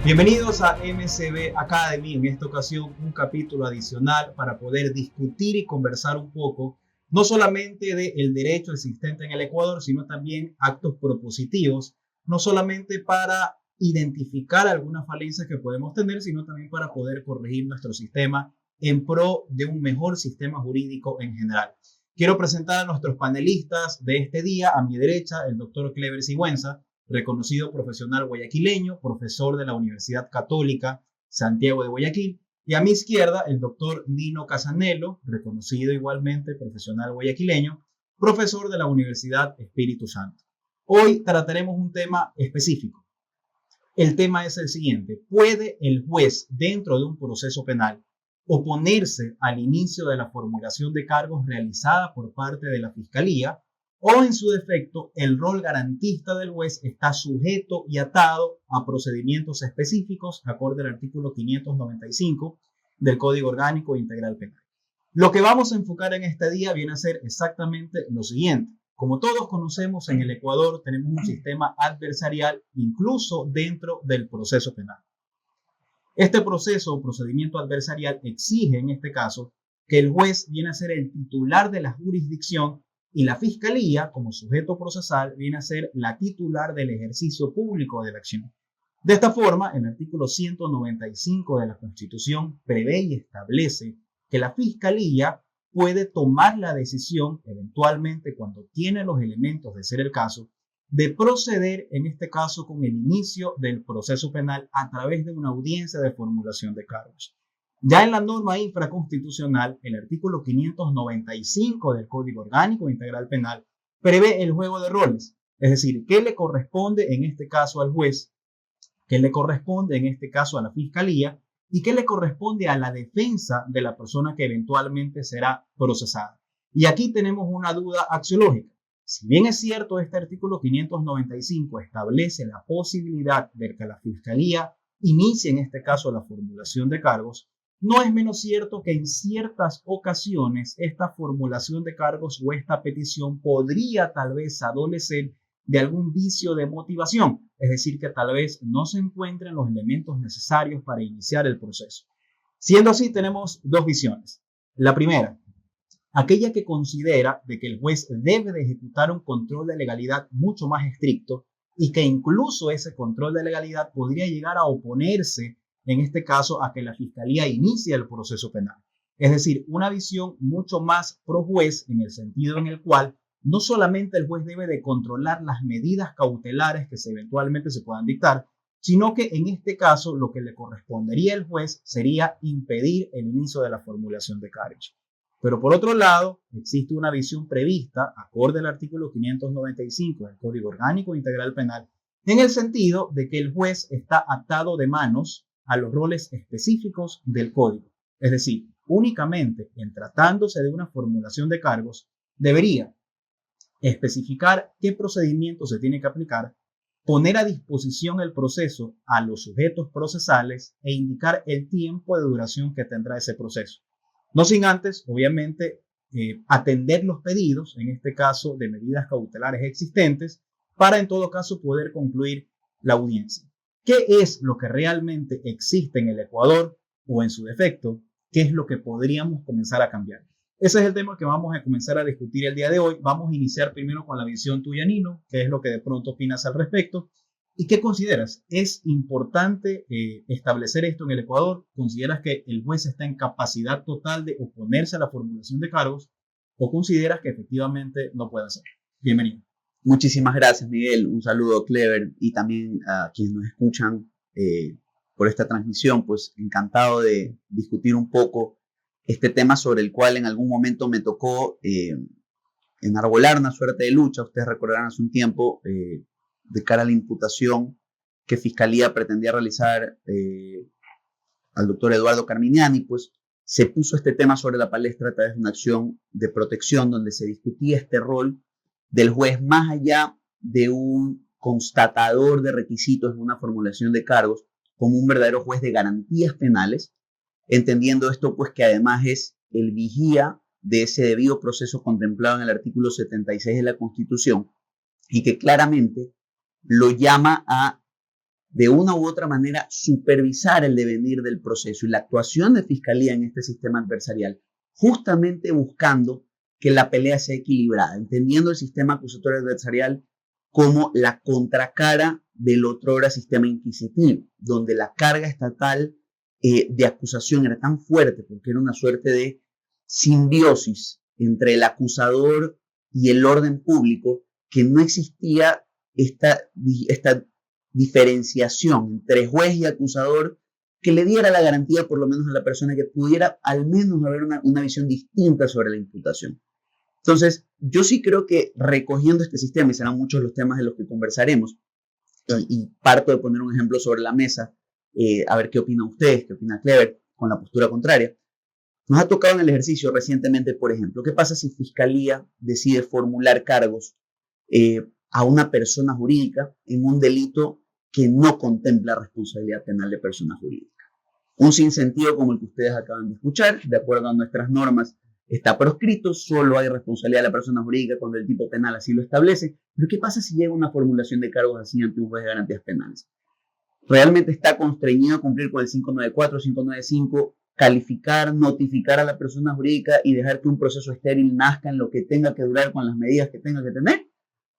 Bienvenidos a MCB Academy. En esta ocasión, un capítulo adicional para poder discutir y conversar un poco, no solamente del derecho existente en el Ecuador, sino también actos propositivos, no solamente para identificar algunas falencias que podemos tener, sino también para poder corregir nuestro sistema en pro de un mejor sistema jurídico en general. Quiero presentar a nuestros panelistas de este día. A mi derecha, el doctor Clever Sigüenza, reconocido profesional guayaquileño, profesor de la Universidad Católica Santiago de Guayaquil. Y a mi izquierda, el doctor Nino Casanello, reconocido igualmente profesional guayaquileño, profesor de la Universidad Espíritu Santo. Hoy trataremos un tema específico. El tema es el siguiente: ¿puede el juez, dentro de un proceso penal, oponerse al inicio de la formulación de cargos realizada por parte de la Fiscalía? O, en su defecto, el rol garantista del juez está sujeto y atado a procedimientos específicos acorde al artículo 595 del Código Orgánico Integral Penal. Lo que vamos a enfocar en este día viene a ser exactamente lo siguiente. Como todos conocemos, en el Ecuador tenemos un sistema adversarial incluso dentro del proceso penal. Este proceso o procedimiento adversarial exige, en este caso, que el juez viene a ser el titular de la jurisdicción y la Fiscalía, como sujeto procesal, viene a ser la titular del ejercicio público de la acción. De esta forma, el artículo 195 de la Constitución prevé y establece que la Fiscalía puede tomar la decisión, eventualmente cuando tiene los elementos de ser el caso, de proceder, en este caso, con el inicio del proceso penal a través de una audiencia de formulación de cargos. Ya en la norma infraconstitucional, el artículo 595 del Código Orgánico Integral Penal prevé el juego de roles, es decir, qué le corresponde en este caso al juez, qué le corresponde en este caso a la Fiscalía y qué le corresponde a la defensa de la persona que eventualmente será procesada. Y aquí tenemos una duda axiológica. Si bien es cierto, este artículo 595 establece la posibilidad de que la Fiscalía inicie en este caso la formulación de cargos, no es menos cierto que en ciertas ocasiones esta formulación de cargos o esta petición podría tal vez adolecer de algún vicio de motivación, es decir, que tal vez no se encuentren los elementos necesarios para iniciar el proceso. Siendo así, tenemos dos visiones. La primera, aquella que considera de que el juez debe de ejecutar un control de legalidad mucho más estricto y que incluso ese control de legalidad podría llegar a oponerse, en este caso, a que la Fiscalía inicie el proceso penal. Es decir, una visión mucho más pro juez, en el sentido en el cual no solamente el juez debe de controlar las medidas cautelares que eventualmente se puedan dictar, sino que en este caso lo que le correspondería al juez sería impedir el inicio de la formulación de cargos. Pero por otro lado, existe una visión prevista, acorde al artículo 595 del Código Orgánico Integral Penal, en el sentido de que el juez está atado de manos a los roles específicos del Código. Es decir, únicamente en tratándose de una formulación de cargos, debería especificar qué procedimiento se tiene que aplicar, poner a disposición el proceso a los sujetos procesales e indicar el tiempo de duración que tendrá ese proceso. No sin antes, obviamente, atender los pedidos, en este caso de medidas cautelares existentes, para en todo caso poder concluir la audiencia. ¿Qué es lo que realmente existe en el Ecuador o, en su defecto, qué es lo que podríamos comenzar a cambiar? Ese es el tema que vamos a comenzar a discutir el día de hoy. Vamos a iniciar primero con la visión tuya, Nino, qué es lo que de pronto opinas al respecto y qué consideras. ¿Es importante establecer esto en el Ecuador? ¿Consideras que el juez está en capacidad total de oponerse a la formulación de cargos o consideras que efectivamente no puede hacerlo? Bienvenido. Muchísimas gracias, Miguel. Un saludo, Clever, y también a quienes nos escuchan por esta transmisión. Pues encantado de discutir un poco este tema sobre el cual en algún momento me tocó enarbolar una suerte de lucha. Ustedes recordarán hace un tiempo de cara a la imputación que Fiscalía pretendía realizar al doctor Eduardo Carminiani, pues se puso este tema sobre la palestra a través de una acción de protección donde se discutía este rol del juez más allá de un constatador de requisitos en una formulación de cargos, como un verdadero juez de garantías penales, entendiendo esto pues que además es el vigía de ese debido proceso contemplado en el artículo 76 de la Constitución y que claramente lo llama a de una u otra manera supervisar el devenir del proceso y la actuación de fiscalía en este sistema adversarial, justamente buscando que la pelea sea equilibrada, entendiendo el sistema acusatorio adversarial como la contracara del otrora sistema inquisitivo, donde la carga estatal de acusación era tan fuerte porque era una suerte de simbiosis entre el acusador y el orden público, que no existía esta diferenciación entre juez y acusador que le diera la garantía por lo menos a la persona que pudiera al menos haber una visión distinta sobre la imputación. Entonces, yo sí creo que recogiendo este sistema, y serán muchos los temas de los que conversaremos, y parto de poner un ejemplo sobre la mesa, a ver qué opinan ustedes, qué opina Clever, con la postura contraria. Nos ha tocado en el ejercicio recientemente, por ejemplo, ¿qué pasa si Fiscalía decide formular cargos a una persona jurídica en un delito que no contempla responsabilidad penal de persona jurídica? Un sinsentido como el que ustedes acaban de escuchar, de acuerdo a nuestras normas, está proscrito, solo hay responsabilidad de la persona jurídica cuando el tipo penal así lo establece. Pero ¿qué pasa si llega una formulación de cargos así ante un juez de garantías penales? ¿Realmente está constreñido a cumplir con el 594, 595, calificar, notificar a la persona jurídica y dejar que un proceso estéril nazca en lo que tenga que durar con las medidas que tenga que tener?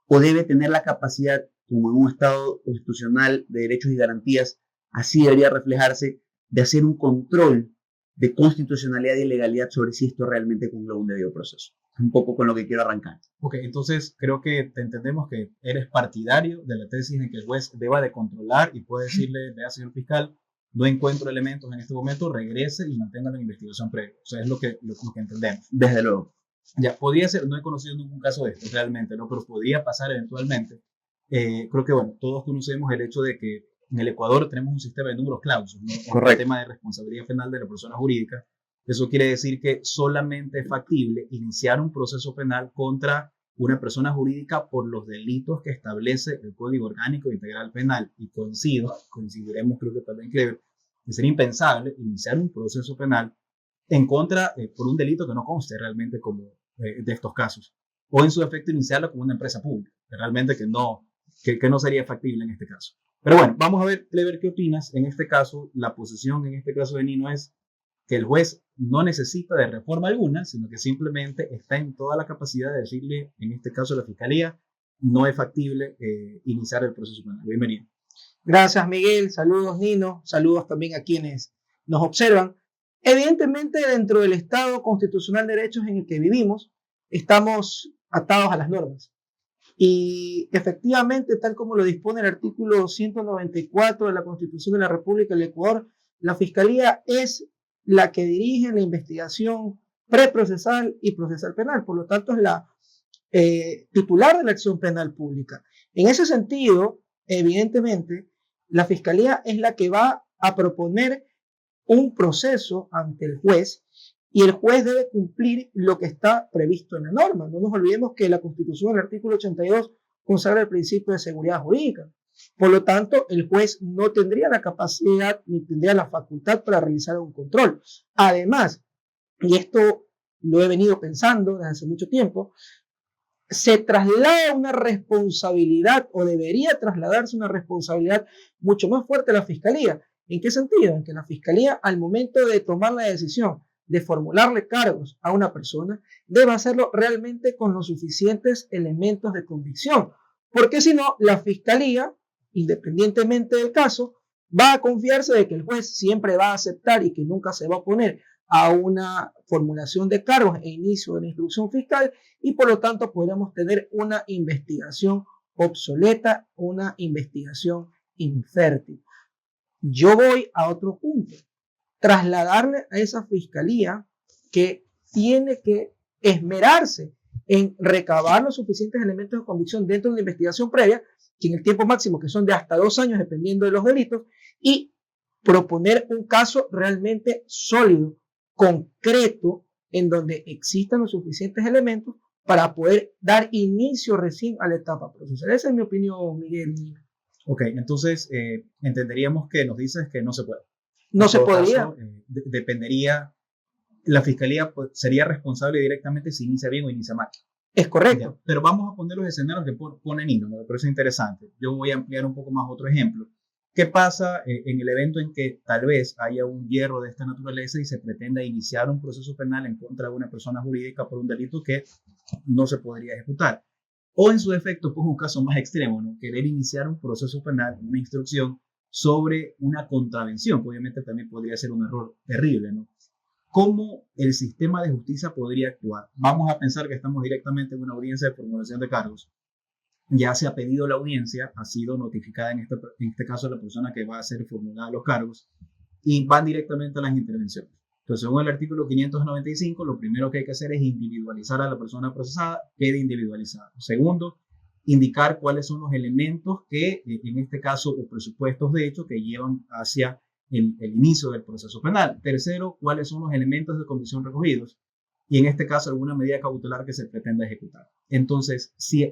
¿O debe tener la capacidad, como en un Estado constitucional de derechos y garantías, así debería reflejarse, de hacer un control de constitucionalidad y legalidad sobre si esto realmente cumple un debido proceso? Un poco con lo que quiero arrancar. Ok, entonces creo que te entendemos que eres partidario de la tesis en que el juez deba de controlar y puede decirle, vea señor fiscal, no encuentro elementos en este momento, regrese y mantenga la investigación previa. O sea, es lo que entendemos. Desde luego. Ya, podría ser, no he conocido ningún caso de esto realmente, ¿no? Pero podría pasar eventualmente. Creo que, bueno, todos conocemos el hecho de que en el Ecuador tenemos un sistema de números clausos, ¿no? Correcto. El tema de responsabilidad penal de la persona jurídica. Eso quiere decir que solamente es factible iniciar un proceso penal contra una persona jurídica por los delitos que establece el Código Orgánico Integral Penal. Y coincidiremos, creo que también, Clever, que sería impensable iniciar un proceso penal en contra por un delito que no conste realmente como de estos casos. O en su efecto iniciarlo como una empresa pública, realmente que no sería factible en este caso. Pero bueno, vamos a ver, Clever, ¿qué opinas? En este caso, la posición en este caso de Nino es que el juez no necesita de reforma alguna, sino que simplemente está en toda la capacidad de decirle, en este caso a la Fiscalía, no es factible iniciar el proceso penal. Bienvenido. Gracias, Miguel. Saludos, Nino. Saludos también a quienes nos observan. Evidentemente, dentro del Estado constitucional de derechos en el que vivimos, estamos atados a las normas. Y efectivamente, tal como lo dispone el artículo 194 de la Constitución de la República del Ecuador, la Fiscalía es la que dirige la investigación preprocesal y procesal penal. Por lo tanto, es la titular de la acción penal pública. En ese sentido, evidentemente, la Fiscalía es la que va a proponer un proceso ante el juez y el juez debe cumplir lo que está previsto en la norma. No nos olvidemos que la Constitución, el artículo 82, consagra el principio de seguridad jurídica. Por lo tanto, el juez no tendría la capacidad ni tendría la facultad para realizar un control. Además, y esto lo he venido pensando desde hace mucho tiempo, se traslada una responsabilidad o debería trasladarse una responsabilidad mucho más fuerte a la Fiscalía. ¿En qué sentido? En que la Fiscalía, al momento de tomar la decisión de formularle cargos a una persona, debe hacerlo realmente con los suficientes elementos de convicción. Porque si no, la Fiscalía, independientemente del caso, va a confiarse de que el juez siempre va a aceptar y que nunca se va a oponer a una formulación de cargos e inicio de la instrucción fiscal y por lo tanto podríamos tener una investigación obsoleta, una investigación infértil. Yo voy a otro punto, trasladarle a esa Fiscalía que tiene que esmerarse en recabar los suficientes elementos de convicción dentro de la investigación previa, que en el tiempo máximo, que son de hasta 2 años dependiendo de los delitos, y proponer un caso realmente sólido, concreto, en donde existan los suficientes elementos para poder dar inicio recién a la etapa procesal. Esa es mi opinión, Miguel. Ok, entonces entenderíamos que nos dices que no se puede. No se podría. Caso, dependería, la Fiscalía pues, sería responsable directamente si inicia bien o inicia mal. Es correcto. Ya, pero vamos a poner los escenarios que pone Nino, me parece interesante. Yo voy a ampliar un poco más otro ejemplo. ¿Qué pasa en el evento en que tal vez haya un hierro de esta naturaleza y se pretenda iniciar un proceso penal en contra de una persona jurídica por un delito que no se podría ejecutar? O en su defecto, pues un caso más extremo, ¿no? Querer iniciar un proceso penal, una instrucción sobre una contravención, que obviamente también podría ser un error terrible, ¿no? ¿Cómo el sistema de justicia podría actuar? Vamos a pensar que estamos directamente en una audiencia de formulación de cargos. Ya se ha pedido la audiencia, ha sido notificada en este caso la persona que va a ser formulada los cargos y van directamente a las intervenciones. Entonces, según el artículo 595, lo primero que hay que hacer es individualizar a la persona procesada, quede individualizada. Segundo, indicar cuáles son los elementos que, en este caso, o presupuestos de hecho, que llevan hacia el inicio del proceso penal. Tercero, cuáles son los elementos de comisión recogidos y, en este caso, alguna medida cautelar que se pretenda ejecutar. Entonces, si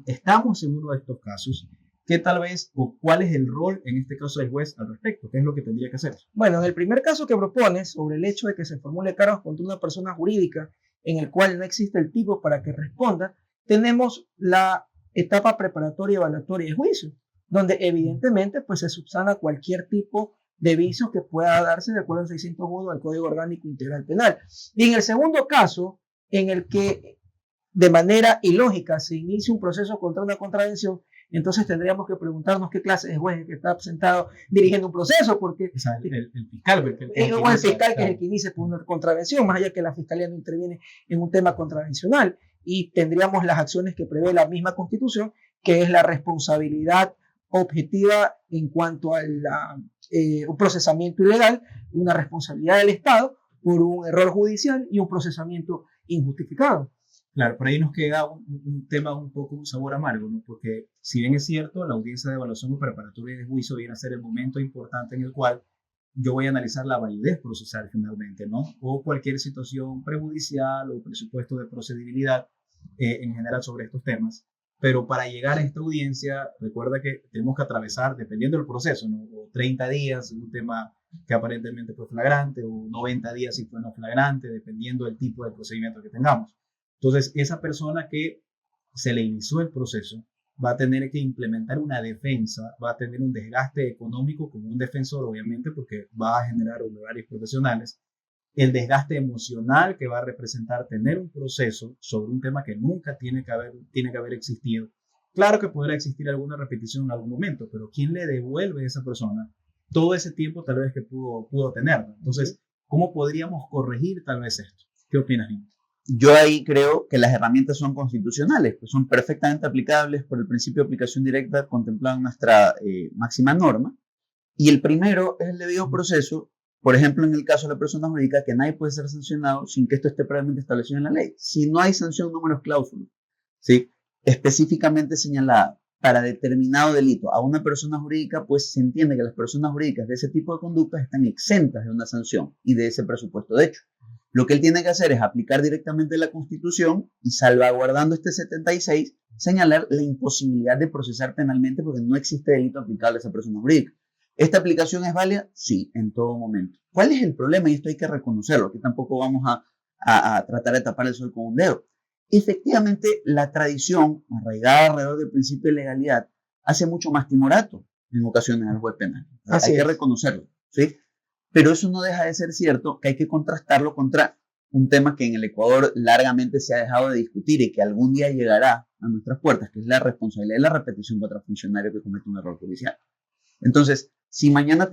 estamos en uno de estos casos, ¿qué tal vez o cuál es el rol en este caso del juez al respecto? ¿Qué es lo que tendría que hacer? Bueno, en el primer caso que propones sobre el hecho de que se formule cargos contra una persona jurídica en el cual no existe el tipo para que responda, tenemos la etapa preparatoria y evaluatoria de juicio, donde evidentemente pues se subsana cualquier tipo de vicio que pueda darse de acuerdo al 601 del Código Orgánico Integral Penal. Y en el segundo caso, en el que de manera ilógica se inicia un proceso contra una contravención, entonces tendríamos que preguntarnos qué clase de juez que está sentado dirigiendo un proceso, porque o sea, el fiscal, el fiscal que es el que inicia por una contravención, más allá que la fiscalía no interviene en un tema contravencional, y tendríamos las acciones que prevé la misma Constitución, que es la responsabilidad objetiva en cuanto a un procesamiento ilegal, una responsabilidad del Estado por un error judicial y un procesamiento injustificado. Claro, por ahí nos queda un tema un poco, un sabor amargo, ¿no? Porque si bien es cierto, la audiencia de evaluación o preparatoria de juicio viene a ser el momento importante en el cual yo voy a analizar la validez procesal finalmente, ¿no? O cualquier situación prejudicial o presupuesto de procedibilidad en general sobre estos temas. Pero para llegar a esta audiencia, recuerda que tenemos que atravesar, dependiendo del proceso, ¿no? O 30 días, un tema que aparentemente fue flagrante, o 90 días si fue no flagrante, dependiendo del tipo de procedimiento que tengamos. Entonces, esa persona que se le inició el proceso va a tener que implementar una defensa, va a tener un desgaste económico como un defensor, obviamente, porque va a generar honorarios profesionales, el desgaste emocional que va a representar tener un proceso sobre un tema que nunca tiene que haber existido. Claro que podrá existir alguna repetición en algún momento, pero ¿quién le devuelve a esa persona todo ese tiempo tal vez que pudo tener? Entonces, ¿cómo podríamos corregir tal vez esto? ¿Qué opinas, Nino? Yo ahí creo que las herramientas son constitucionales, pues son perfectamente aplicables por el principio de aplicación directa contemplado en nuestra máxima norma. Y el primero es el debido proceso, por ejemplo, en el caso de la persona jurídica, que nadie puede ser sancionado sin que esto esté previamente establecido en la ley. Si no hay sanción, números cláusulas, ¿sí? Específicamente señalada para determinado delito a una persona jurídica, pues se entiende que las personas jurídicas de ese tipo de conductas están exentas de una sanción y de ese presupuesto de hecho. Lo que él tiene que hacer es aplicar directamente la Constitución y, salvaguardando este 76, señalar la imposibilidad de procesar penalmente porque no existe delito aplicable a esa persona jurídica. ¿Esta aplicación es válida? Sí, en todo momento. ¿Cuál es el problema? Y esto hay que reconocerlo, que tampoco vamos a tratar de tapar el sol con un dedo. Efectivamente, la tradición arraigada alrededor del principio de legalidad hace mucho más timorato en ocasiones al juez penal. Hay que reconocerlo, ¿sí? Pero eso no deja de ser cierto, que hay que contrastarlo contra un tema que en el Ecuador largamente se ha dejado de discutir y que algún día llegará a nuestras puertas, que es la responsabilidad de la repetición contra funcionario que comete un error judicial. Entonces, si mañana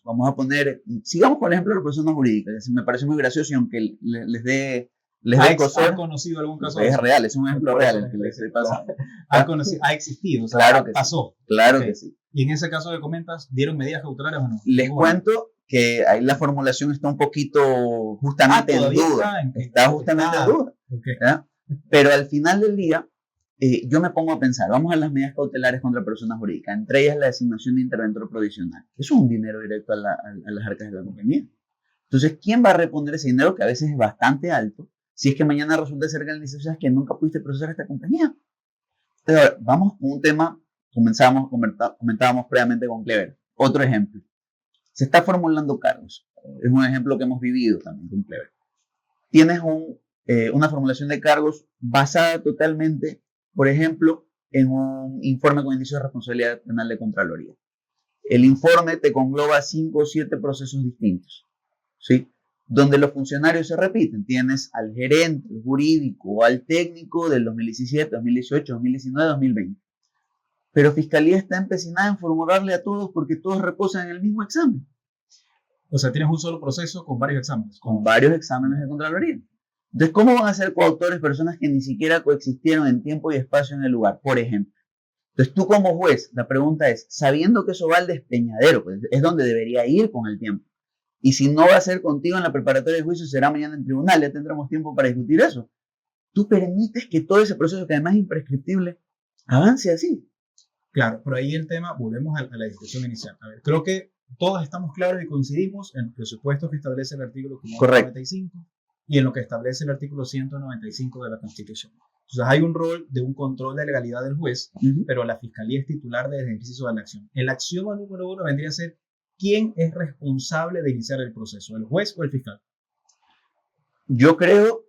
vamos a poner, sigamos por ejemplo la persona jurídica, que me parece muy gracioso y aunque les dé ¿Ha conocido algún caso? Es real, es un ejemplo real el que les pasa. Ha existido, o sea, claro que pasó. Sí. Claro que sí. Y en ese caso que comentas, ¿dieron medidas cautelares o no? Les cuento que ahí la formulación está un poquito justamente en duda. Está justamente en duda. Okay. Pero al final del día, yo me pongo a pensar, vamos a las medidas cautelares contra personas jurídicas, entre ellas la designación de interventor provisional. Eso es un dinero directo a las arcas de la compañía. Entonces, ¿quién va a responder ese dinero que a veces es bastante alto si es que mañana resulta ser organizaciones que nunca pudiste procesar esta compañía? Entonces, vamos con un tema, comentábamos previamente con Clever. Otro ejemplo. Se está formulando cargos. Es un ejemplo que hemos vivido también con Clever. Tienes una formulación de cargos basada totalmente, por ejemplo, en un informe con inicio de responsabilidad penal de Contraloría. El informe te congloba 5 o 7 procesos distintos, ¿sí? Donde los funcionarios se repiten. Tienes al gerente, al jurídico o al técnico del 2017, 2018, 2019, 2020. Pero Fiscalía está empecinada en formularle a todos porque todos reposan en el mismo examen. O sea, tienes un solo proceso con varios exámenes. Con varios exámenes de Contraloría. Entonces, ¿cómo van a ser coautores personas que ni siquiera coexistieron en tiempo y espacio en el lugar? Por ejemplo. Entonces, tú como juez, la pregunta es, sabiendo que eso va al despeñadero, pues es donde debería ir con el tiempo. Y si no va a ser contigo en la preparatoria de juicio, será mañana en tribunal, ya tendremos tiempo para discutir eso. Tú permites que todo ese proceso, que además es imprescriptible, avance así. Claro, por ahí el tema, volvemos a la discusión inicial. A ver, creo que todos estamos claros y coincidimos en el presupuesto que establece el artículo 595 y en lo que establece el artículo 195 de la Constitución. Entonces hay un rol de un control de legalidad del juez, pero la Fiscalía es titular del ejercicio de la acción. El axioma número 1 vendría a ser: ¿quién es responsable de iniciar el proceso, el juez o el fiscal? Yo creo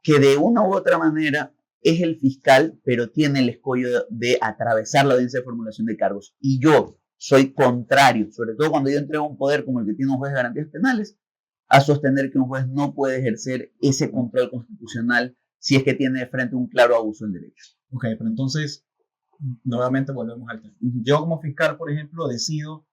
que de una u otra manera es el fiscal, pero tiene el escollo de atravesar la audiencia de formulación de cargos. Y yo soy contrario, sobre todo cuando yo entrego un poder como el que tiene un juez de garantías penales, a sostener que un juez no puede ejercer ese control constitucional si es que tiene de frente un claro abuso del derecho. Ok, pero entonces, nuevamente volvemos al tema. Yo como fiscal, por ejemplo, decido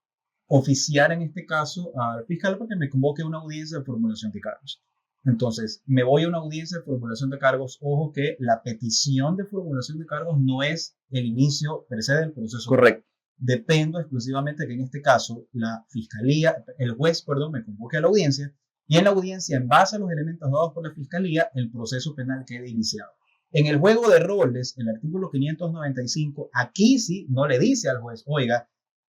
oficiar en este caso al fiscal porque me convoque a una audiencia de formulación de cargos. Entonces, me voy a una audiencia de formulación de cargos. Ojo que la petición de formulación de cargos no es el inicio per se del proceso. Correcto. Dependo exclusivamente que en este caso la fiscalía, el juez, perdón, me convoque a la audiencia y en la audiencia, en base a los elementos dados por la fiscalía, el proceso penal quede iniciado. En el juego de roles, el artículo 595, aquí sí no le dice al juez, oiga,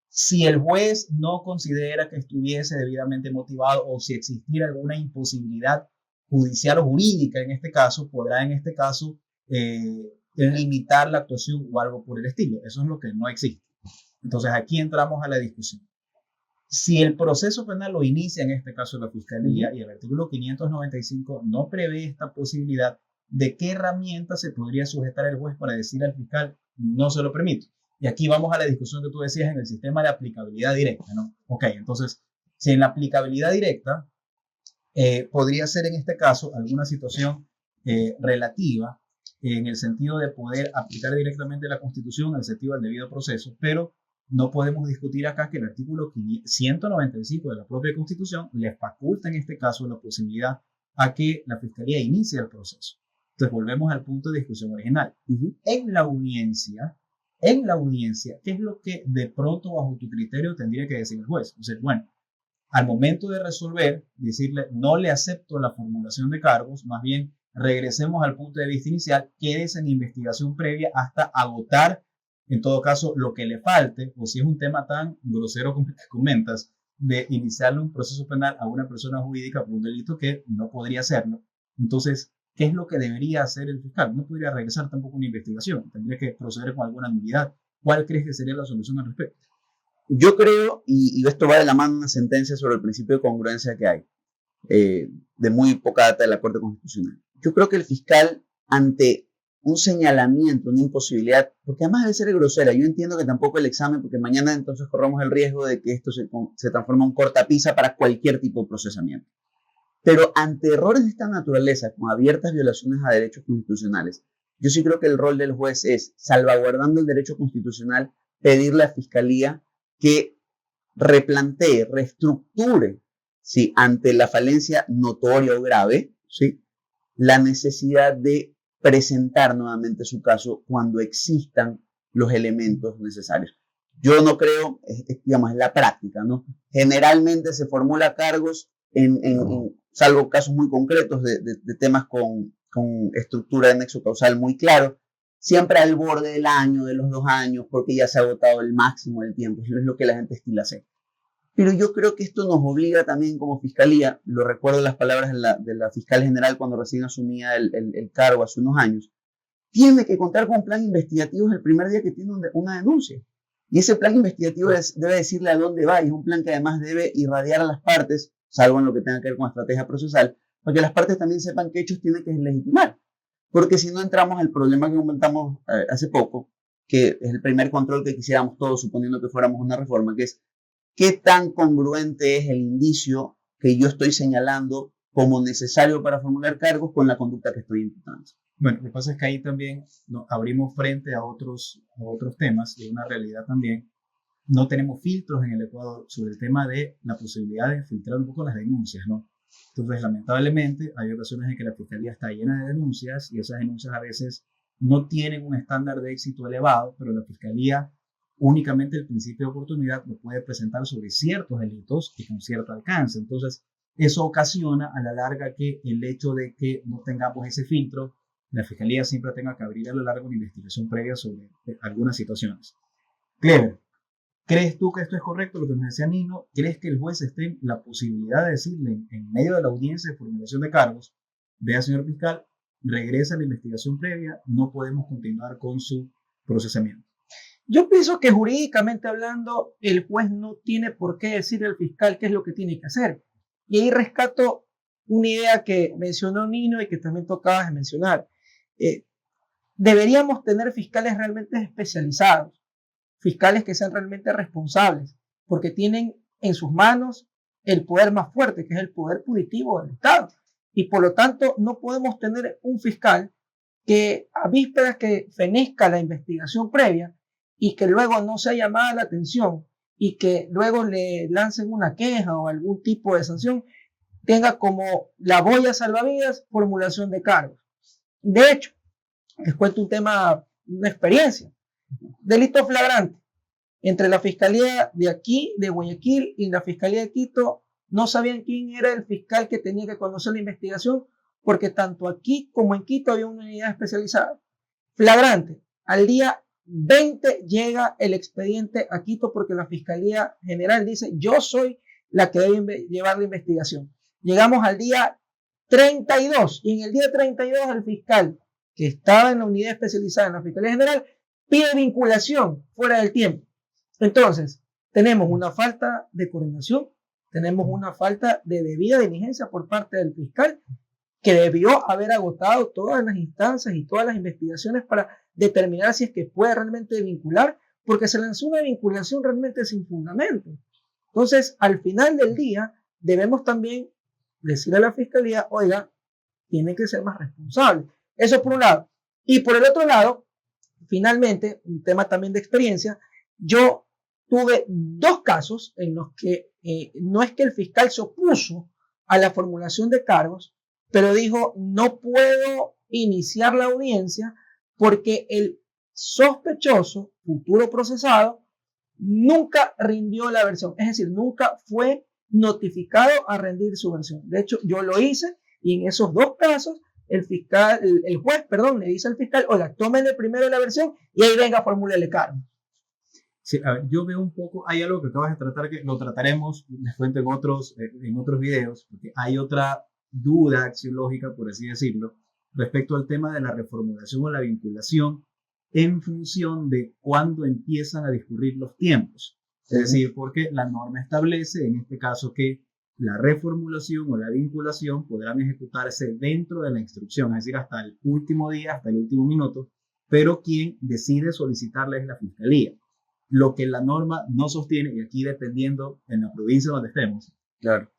si el juez no considera que estuviese debidamente motivado o si existiera alguna imposibilidad judicial o jurídica en este caso, podrá en este caso limitar la actuación o algo por el estilo. Eso es lo que no existe. Entonces aquí entramos a la discusión. Si el proceso penal lo inicia en este caso la Fiscalía y el artículo 595 no prevé esta posibilidad, ¿de qué herramienta se podría sujetar el juez para decir al fiscal no se lo permito? Y aquí vamos a la discusión que tú decías en el sistema de aplicabilidad directa, ¿no? Ok, entonces, si en la aplicabilidad directa podría ser en este caso alguna situación relativa en el sentido de poder aplicar directamente la Constitución en el sentido del debido proceso, pero no podemos discutir acá que el artículo 195 de la propia Constitución le faculta en este caso la posibilidad a que la Fiscalía inicie el proceso. Entonces volvemos al punto de discusión original. En la audiencia, ¿qué es lo que de pronto bajo tu criterio tendría que decir el juez? O sea, bueno, al momento de resolver, decirle no le acepto la formulación de cargos, más bien regresemos al punto de vista inicial, quédese en investigación previa hasta agotar, en todo caso, lo que le falte, o si es un tema tan grosero como te comentas, de iniciarle un proceso penal a una persona jurídica por un delito que no podría hacerlo. Entonces, ¿qué es lo que debería hacer el fiscal? No podría regresar tampoco a una investigación, tendría que proceder con alguna nulidad. ¿Cuál crees que sería la solución al respecto? Yo creo, y esto va de la mano de una sentencia sobre el principio de congruencia que hay, de muy poca data de la Corte Constitucional. Yo creo que el fiscal, ante un señalamiento, una imposibilidad, porque además debe ser grosera, yo entiendo que tampoco el examen, porque mañana entonces corremos el riesgo de que esto se transforme en un cortapisa para cualquier tipo de procesamiento. Pero ante errores de esta naturaleza, con abiertas violaciones a derechos constitucionales, yo sí creo que el rol del juez es, salvaguardando el derecho constitucional, pedirle a la Fiscalía que replantee, reestructure, ¿sí?, ante la falencia notoria o grave, ¿sí?, la necesidad de presentar nuevamente su caso cuando existan los elementos necesarios. Yo no creo, digamos, en la práctica, ¿no? Generalmente se formula cargos salvo casos muy concretos de temas con estructura de nexo causal muy claro, siempre al borde del año, de los 2 años, porque ya se ha agotado el máximo del tiempo, eso es lo que la gente estila hacer. Pero yo creo que esto nos obliga también como Fiscalía, lo recuerdo las palabras de la fiscal general cuando recién asumía el cargo hace unos años, tiene que contar con un plan investigativo desde el primer día que tiene una denuncia. Y ese plan investigativo debe decirle a dónde va, y es un plan que además debe irradiar a las partes, salvo en lo que tenga que ver con estrategia procesal, para que las partes también sepan qué hechos tienen que legitimar. Porque si no entramos al problema que comentamos hace poco, que es el primer control que quisiéramos todos, suponiendo que fuéramos una reforma, que es ¿qué tan congruente es el indicio que yo estoy señalando como necesario para formular cargos con la conducta que estoy imputando? Bueno, lo que pasa es que ahí también abrimos frente a otros temas y una realidad también. No tenemos filtros en el Ecuador sobre el tema de la posibilidad de filtrar un poco las denuncias, ¿no? Entonces, lamentablemente, hay ocasiones en que la Fiscalía está llena de denuncias y esas denuncias a veces no tienen un estándar de éxito elevado, pero la Fiscalía únicamente el principio de oportunidad lo puede presentar sobre ciertos delitos y con cierto alcance. Entonces, eso ocasiona a la larga que el hecho de que no tengamos ese filtro, la Fiscalía siempre tenga que abrir a lo largo una investigación previa sobre algunas situaciones. Clever, ¿crees tú que esto es correcto, lo que nos decía Nino? ¿Crees que el juez esté en la posibilidad de decirle en medio de la audiencia de formulación de cargos, vea, señor fiscal, regresa a la investigación previa, no podemos continuar con su procesamiento? Yo pienso que jurídicamente hablando, el juez no tiene por qué decirle al fiscal qué es lo que tiene que hacer. Y ahí rescato una idea que mencionó Nino y que también tú acabas de mencionar. Deberíamos tener fiscales realmente especializados, fiscales que sean realmente responsables, porque tienen en sus manos el poder más fuerte, que es el poder punitivo del Estado. Y por lo tanto, no podemos tener un fiscal que a vísperas que fenezca la investigación previa y que luego no sea llamada la atención y que luego le lancen una queja o algún tipo de sanción, tenga como la boya salvavidas formulación de cargos. De hecho, les cuento un tema, una experiencia. Delito flagrante. Entre la Fiscalía de aquí, de Guayaquil, y la Fiscalía de Quito, no sabían quién era el fiscal que tenía que conocer la investigación, porque tanto aquí como en Quito había una unidad especializada. Flagrante. Al día 20 llega el expediente a Quito porque la Fiscalía General dice, yo soy la que debe llevar la investigación. Llegamos al día 32 y en el día 32 el fiscal que estaba en la unidad especializada en la Fiscalía General pide vinculación fuera del tiempo. Entonces, tenemos una falta de coordinación, tenemos una falta de debida diligencia por parte del fiscal que debió haber agotado todas las instancias y todas las investigaciones para determinar si es que puede realmente vincular, porque se lanzó una vinculación realmente sin fundamento. Entonces, al final del día, debemos también decirle a la Fiscalía, oiga, tiene que ser más responsable. Eso por un lado. Y por el otro lado, finalmente, un tema también de experiencia, yo tuve dos casos en los que no es que el fiscal se opuso a la formulación de cargos, pero dijo, no puedo iniciar la audiencia porque el sospechoso, futuro procesado, nunca rindió la versión, es decir, nunca fue notificado a rendir su versión. De hecho, yo lo hice y en esos dos casos, el juez, le dice al fiscal, oiga, tómenle primero la versión y ahí venga, formúlele cargo. Sí, a ver, yo veo un poco, hay algo que acabas de tratar que lo trataremos, les cuento en otros videos, porque hay otra duda axiológica, por así decirlo, respecto al tema de la reformulación o la vinculación en función de cuándo empiezan a discurrir los tiempos. Es decir, porque la norma establece, en este caso, que la reformulación o la vinculación podrán ejecutarse dentro de la instrucción, es decir, hasta el último día, hasta el último minuto, pero quien decide solicitarla es la Fiscalía. Lo que la norma no sostiene, y aquí dependiendo en la provincia donde estemos, claro,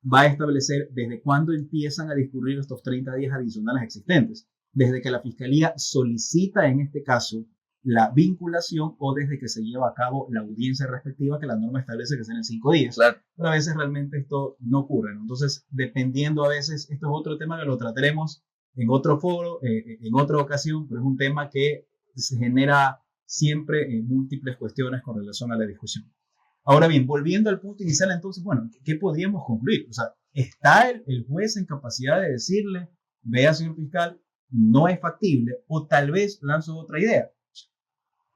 va a establecer desde cuándo empiezan a discurrir estos 30 días adicionales existentes. Desde que la Fiscalía solicita, en este caso, la vinculación o desde que se lleva a cabo la audiencia respectiva, que la norma establece que sean 5 días. Claro. Pero a veces realmente esto no ocurre, ¿no? Entonces, dependiendo a veces, esto es otro tema que lo trataremos en otro foro, en otra ocasión, pero es un tema que se genera siempre múltiples cuestiones con relación a la discusión. Ahora bien, volviendo al punto inicial, entonces, bueno, ¿qué podríamos concluir? O sea, ¿está el juez en capacidad de decirle, vea, señor fiscal, no es factible? O tal vez lanzo otra idea.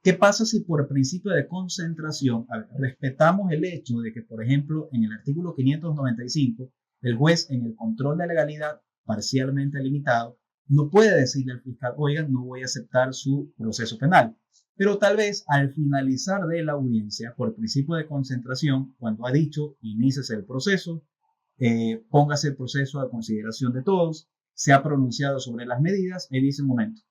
¿Qué pasa si por principio de concentración respetamos el hecho de que, por ejemplo, en el artículo 595, el juez en el control de legalidad parcialmente limitado no puede decirle al fiscal, oiga, no voy a aceptar su proceso penal? Pero tal vez al finalizar de la audiencia, por principio de concentración, cuando ha dicho, iníciese el proceso, póngase el proceso a consideración de todos, se ha pronunciado sobre las medidas, él dice un momento,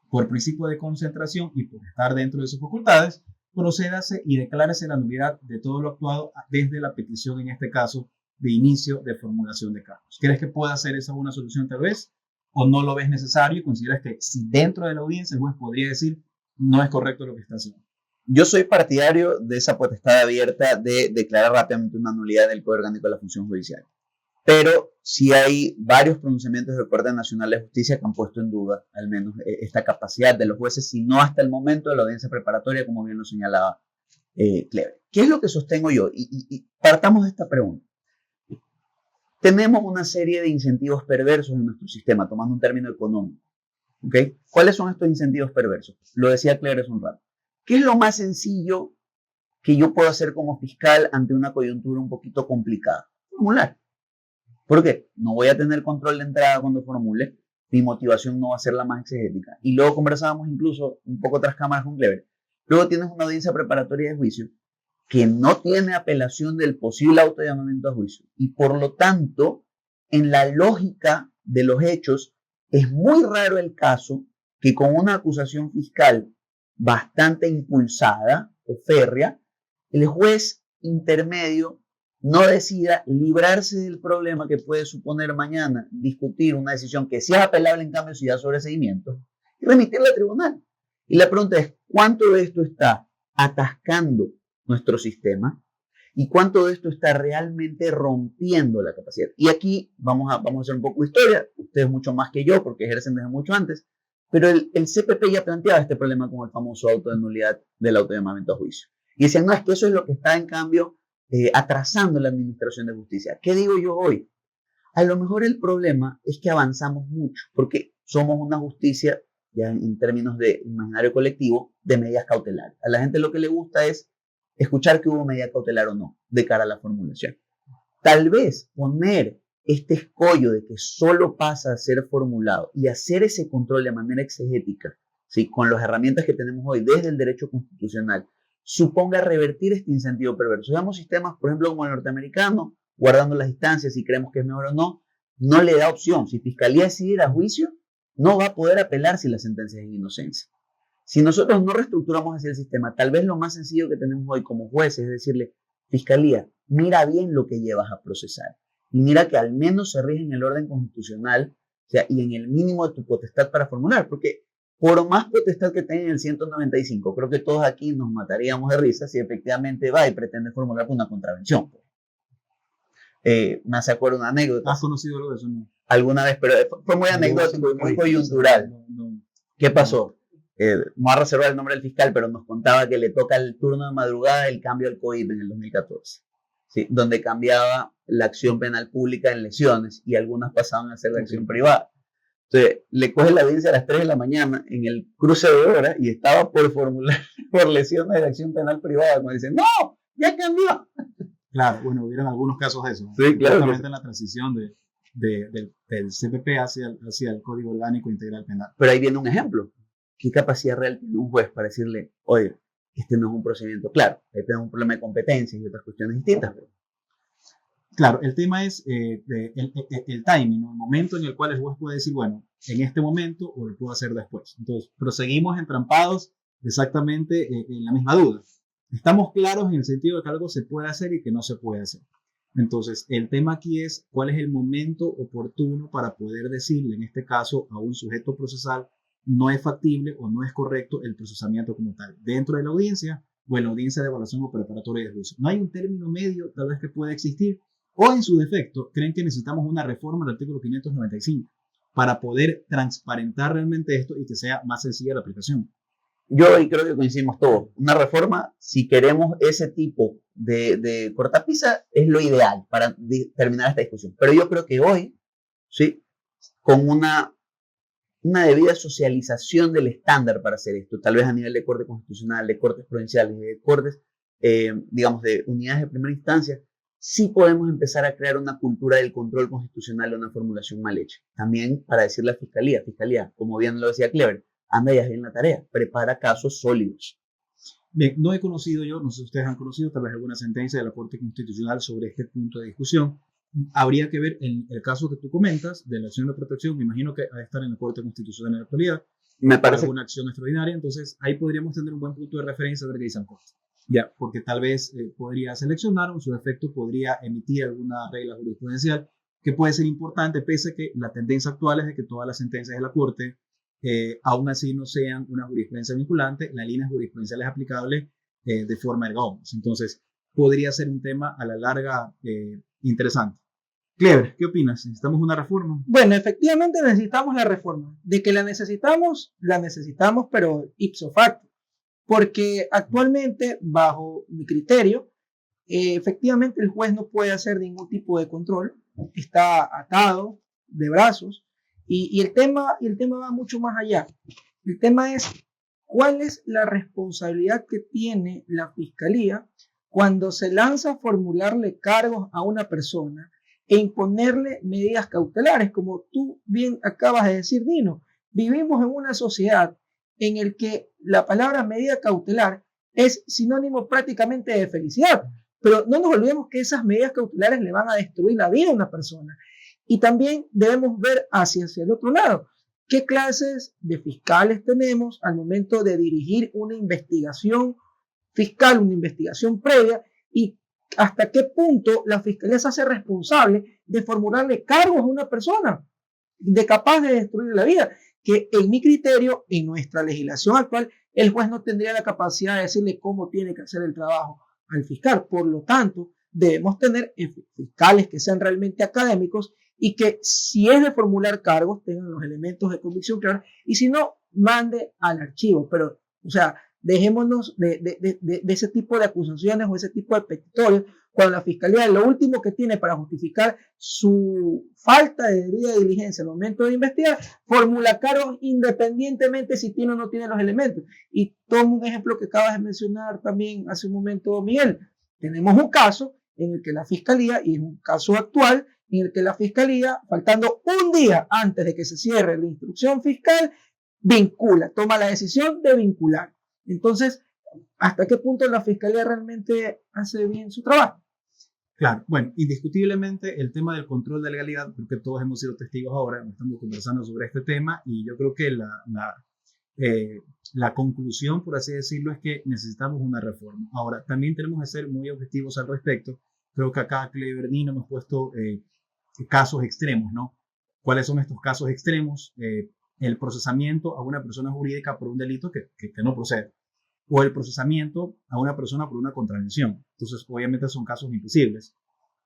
por principio de concentración y por estar dentro de sus facultades, procédase y declárese la nulidad de todo lo actuado desde la petición, en este caso, de inicio de formulación de cargos. ¿Crees que pueda ser esa una solución tal vez? ¿O no lo ves necesario y consideras que si dentro de la audiencia el juez podría decir no es correcto lo que está haciendo? Yo soy partidario de esa potestad abierta de declarar rápidamente una nulidad del Código Orgánico de la Función Judicial. Pero sí hay varios pronunciamientos del Corte Nacional de Justicia que han puesto en duda, al menos, esta capacidad de los jueces, si no hasta el momento de la audiencia preparatoria, como bien lo señalaba Clever. ¿Qué es lo que sostengo yo? Y partamos de esta pregunta. Tenemos una serie de incentivos perversos en nuestro sistema, tomando un término económico. ¿Okay? ¿Cuáles son estos incentivos perversos? Lo decía Clever hace un rato. ¿Qué es lo más sencillo que yo puedo hacer como fiscal ante una coyuntura un poquito complicada? Formular. ¿Por qué? No voy a tener control de entrada cuando formule, mi motivación no va a ser la más exegética. Y luego conversábamos incluso un poco tras cámaras con Clever. Luego tienes una audiencia preparatoria de juicio que no tiene apelación del posible autollamamiento a juicio. Y por lo tanto, en la lógica de los hechos, es muy raro el caso que con una acusación fiscal bastante impulsada o férrea, el juez intermedio no decida librarse del problema que puede suponer mañana discutir una decisión que sea apelable en cambio si da sobreseimiento y remitirla al tribunal. Y la pregunta es, ¿cuánto de esto está atascando nuestro sistema y cuánto de esto está realmente rompiendo la capacidad? Y aquí vamos a hacer un poco de historia, ustedes mucho más que yo porque ejercen desde mucho antes, pero el CPP ya planteaba este problema con el famoso auto de nulidad del autollamamiento a juicio. Y decían, no, es que eso es lo que está en cambio atrasando la administración de justicia. ¿Qué digo yo hoy? A lo mejor el problema es que avanzamos mucho, porque somos una justicia, ya en términos de imaginario colectivo, de medidas cautelares. A la gente lo que le gusta es escuchar que hubo medida cautelar o no, de cara a la formulación. Tal vez poner este escollo de que solo pasa a ser formulado y hacer ese control de manera exegética, ¿sí? Con las herramientas que tenemos hoy desde el derecho constitucional, suponga revertir este incentivo perverso. Veamos sistemas, por ejemplo, como el norteamericano, guardando las distancias si creemos que es mejor o no, no le da opción. Si Fiscalía decide ir a juicio, no va a poder apelar si la sentencia es de inocencia. Si nosotros no reestructuramos así el sistema, tal vez lo más sencillo que tenemos hoy como jueces es decirle, Fiscalía, mira bien lo que llevas a procesar y mira que al menos se rige en el orden constitucional, o sea, y en el mínimo de tu potestad para formular, porque por más potestad que tenga en el 195, creo que todos aquí nos mataríamos de risa si efectivamente va y pretende formular una contravención. Me hace acuerdo una anécdota. ¿Has conocido algo de eso? No. Alguna vez, pero fue muy anecdótico y muy coyuntural. ¿Qué pasó? Vamos a reservar el nombre del fiscal, pero nos contaba que le toca el turno de madrugada el cambio al COIP en el 2014, ¿sí? Donde cambiaba la acción penal pública en lesiones y algunas pasaban a ser de acción privada. Entonces, le coge la audiencia a las 3 de la mañana en el cruce de horas y estaba por formular por lesiones de acción penal privada. Como dicen, ¡no! ¡Ya cambió! Claro, bueno, hubieron algunos casos de eso, ¿no? Sí, claro. Justamente en la transición del CPP hacia el Código Orgánico Integral Penal. Pero ahí viene un ejemplo. ¿Qué capacidad real tiene un juez para decirle, oye, este no es un procedimiento claro, ahí tenemos un problema de competencia y otras cuestiones distintas? Pero... Claro, el tema es el timing, ¿no? El momento en el cual el juez puede decir, bueno, en este momento o lo puedo hacer después. Entonces, proseguimos entrampados exactamente en la misma duda. Estamos claros en el sentido de que algo se puede hacer y que no se puede hacer. Entonces, el tema aquí es cuál es el momento oportuno para poder decirle, en este caso, a un sujeto procesal, no es factible o no es correcto el procesamiento como tal, dentro de la audiencia o en la audiencia de evaluación o preparatoria de juicio. No hay un término medio tal vez que pueda existir, o en su defecto creen que necesitamos una reforma del artículo 595 para poder transparentar realmente esto y que sea más sencilla la aplicación. Yo ahí creo que coincidimos todos. Una reforma, si queremos ese tipo de cortapisa, es lo ideal para terminar esta discusión. Pero yo creo que hoy, ¿sí? Con una debida socialización del estándar para hacer esto, tal vez a nivel de Corte Constitucional, de Cortes Provinciales, de Cortes, digamos, de unidades de primera instancia, sí podemos empezar a crear una cultura del control constitucional de una formulación mal hecha. También para decirle a Fiscalía, como bien lo decía Clever, anda y haz bien la tarea, prepara casos sólidos. Bien, no he conocido yo, no sé si ustedes han conocido tal vez alguna sentencia de la Corte Constitucional sobre este punto de discusión. Habría que ver en el caso que tú comentas de la acción de protección, me imagino que ha de estar en la Corte Constitucional en la actualidad, Me para parece. alguna acción extraordinaria. Entonces, ahí podríamos tener un buen punto de referencia a ver qué dice la Corte. Ya, porque tal vez podría seleccionar o en su efecto podría emitir alguna regla jurisprudencial que puede ser importante, pese a que la tendencia actual es de que todas las sentencias de la Corte, aún así no sean una jurisprudencia vinculante, la línea jurisprudencial es aplicable de forma erga omnes. Entonces, podría ser un tema a la larga interesante. Clever, ¿qué opinas? ¿Necesitamos una reforma? Bueno, efectivamente necesitamos la reforma. De que la necesitamos, pero ipso facto. Porque actualmente, bajo mi criterio, efectivamente el juez no puede hacer ningún tipo de control, está atado de brazos y el tema va mucho más allá. El tema es cuál es la responsabilidad que tiene la fiscalía cuando se lanza a formularle cargos a una persona e imponerle medidas cautelares, como tú bien acabas de decir, Dino. Vivimos en una sociedad en el que la palabra medida cautelar es sinónimo prácticamente de felicidad, pero no nos olvidemos que esas medidas cautelares le van a destruir la vida a una persona. Y también debemos ver hacia el otro lado. ¿Qué clases de fiscales tenemos al momento de dirigir una investigación fiscal, una investigación previa, y hasta qué punto la fiscalía se hace responsable de formularle cargos a una persona de capaz de destruir la vida? Que en mi criterio, en nuestra legislación actual, el juez no tendría la capacidad de decirle cómo tiene que hacer el trabajo al fiscal. Por lo tanto, debemos tener fiscales que sean realmente académicos y que, si es de formular cargos, tengan los elementos de convicción claros, y si no, mande al archivo. Pero, o sea, dejémonos de ese tipo de acusaciones o ese tipo de petitorios, cuando la fiscalía lo último que tiene para justificar su falta de debida diligencia al momento de investigar, formula cargos independientemente si tiene o no tiene los elementos. Y tomo un ejemplo que acabas de mencionar también hace un momento, Miguel. Tenemos un caso en el que la fiscalía, y es un caso actual, en el que la fiscalía, faltando un día antes de que se cierre la instrucción fiscal, toma la decisión de vincular. Entonces, ¿hasta qué punto la fiscalía realmente hace bien su trabajo? Claro, bueno, indiscutiblemente el tema del control de legalidad, creo que todos hemos sido testigos ahora, estamos conversando sobre este tema, y yo creo que la conclusión, por así decirlo, es que necesitamos una reforma. Ahora, también tenemos que ser muy objetivos al respecto. Creo que acá Clever Nino hemos puesto casos extremos, ¿no? ¿Cuáles son estos casos extremos? El procesamiento a una persona jurídica por un delito que no procede, o el procesamiento a una persona por una contravención. Entonces, obviamente son casos imposibles.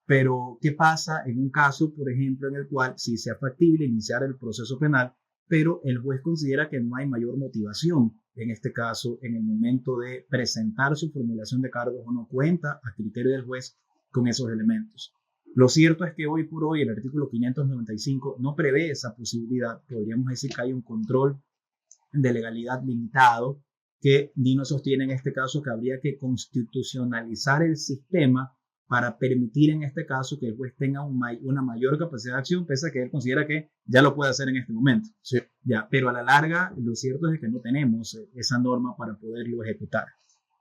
Pero, ¿qué pasa en un caso, por ejemplo, en el cual sí sea factible iniciar el proceso penal, pero el juez considera que no hay mayor motivación, en este caso, en el momento de presentar su formulación de cargos, o no cuenta a criterio del juez con esos elementos? Lo cierto es que hoy por hoy el artículo 595 no prevé esa posibilidad. Podríamos decir que hay un control de legalidad limitado, que Dino sostiene en este caso que habría que constitucionalizar el sistema para permitir en este caso que el juez tenga una mayor capacidad de acción, pese a que él considera que ya lo puede hacer en este momento. Sí. Ya, pero a la larga, lo cierto es que no tenemos esa norma para poderlo ejecutar.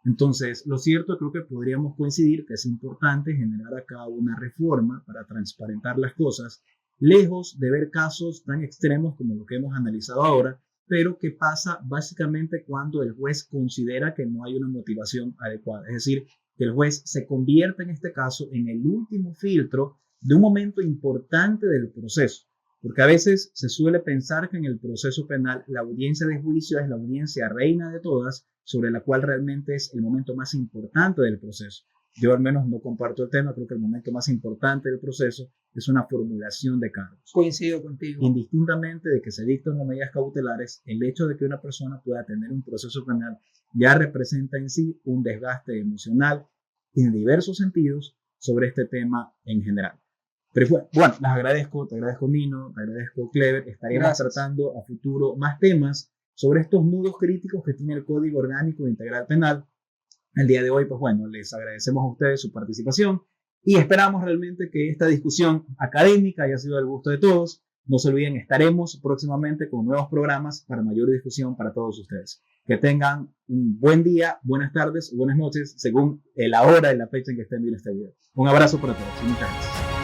Entonces, lo cierto, creo que podríamos coincidir que es importante generar acá una reforma para transparentar las cosas, lejos de ver casos tan extremos como lo que hemos analizado ahora, pero que pasa básicamente cuando el juez considera que no hay una motivación adecuada. Es decir, que el juez se convierte en este caso en el último filtro de un momento importante del proceso. Porque a veces se suele pensar que en el proceso penal la audiencia de juicio es la audiencia reina de todas, sobre la cual realmente es el momento más importante del proceso. Yo al menos no comparto el tema, creo que el momento más importante del proceso es una formulación de cargos. Coincido contigo. Indistintamente de que se dicten medidas cautelares, el hecho de que una persona pueda tener un proceso penal ya representa en sí un desgaste emocional en diversos sentidos sobre este tema en general. Pero bueno, te agradezco Nino, te agradezco Clever. Estaríamos tratando a futuro más temas sobre estos nudos críticos que tiene el Código Orgánico Integral Penal. El día de hoy, pues bueno, les agradecemos a ustedes su participación y esperamos realmente que esta discusión académica haya sido del gusto de todos. No se olviden, estaremos próximamente con nuevos programas para mayor discusión para todos ustedes. Que tengan un buen día, buenas tardes o buenas noches, según la hora y la fecha en que estén viendo este video. Un abrazo para todos y muchas gracias.